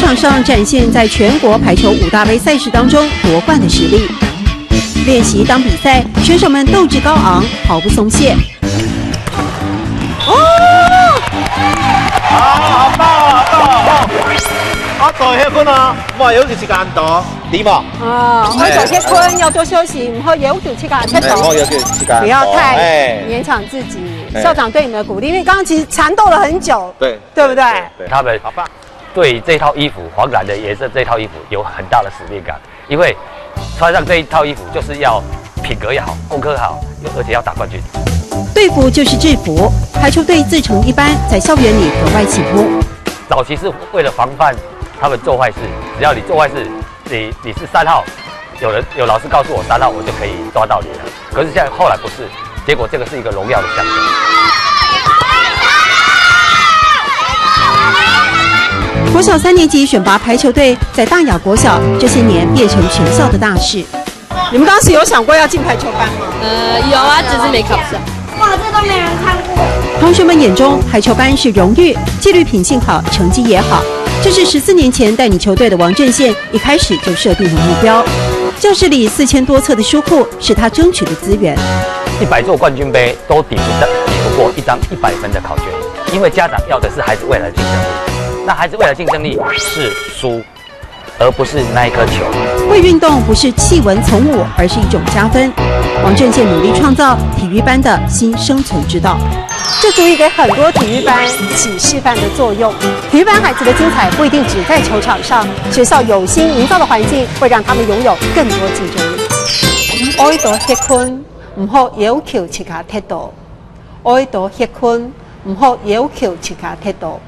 场上展现在全国排球5大杯赛事当中夺冠的实力。练习当比赛，选手们斗志高昂，毫不松懈。好棒啊！我做迄款啊，我有时间多，对嘛？我做些困要多休息，唔好有就去干太多，不要太勉强自己。校长对你们的鼓励，因为刚刚其实缠斗了很久，对不对？他们好棒，对这套衣服黄蓝的颜色，这套衣服有很大的使命感，因为穿上这一套衣服就是要品格也好，功课好，而且要打冠军。队服就是制服，排球队自成一班，在校园里格外醒目。早期是为了防范他们做坏事，只要你做坏事，你是3号，有老师告诉我3号，我就可以抓到你了。可是现在后来不是，结果这个是一个荣耀的象征。国小3年级选拔排球队在大雅国小这些年变成全校的大事。你们当时有想过要进排球班吗？有啊，只是没考上。哇，这都没人看过。同学们眼中，排球班是荣誉，纪律品性好，成绩也好。这是14年前带领球队的王振宪一开始就设定的目标。教室里4000多册的书库是他争取的资源。100座冠军杯都抵不过一张100分的考卷，因为家长要的是孩子未来的竞争力。那孩子未来竞争力是输，而不是那一颗球。会运动不是弃文从武，而是一种加分。王振宪努力创造体育班的新生存之道，这足以给很多体育班起示范的作用。体育班孩子的精彩不一定只在球场上，学校有心营造的环境会让他们拥有更多竞争力。愛到歇困，唔好要求自家踢到；愛到歇困，唔好要求自家踢到。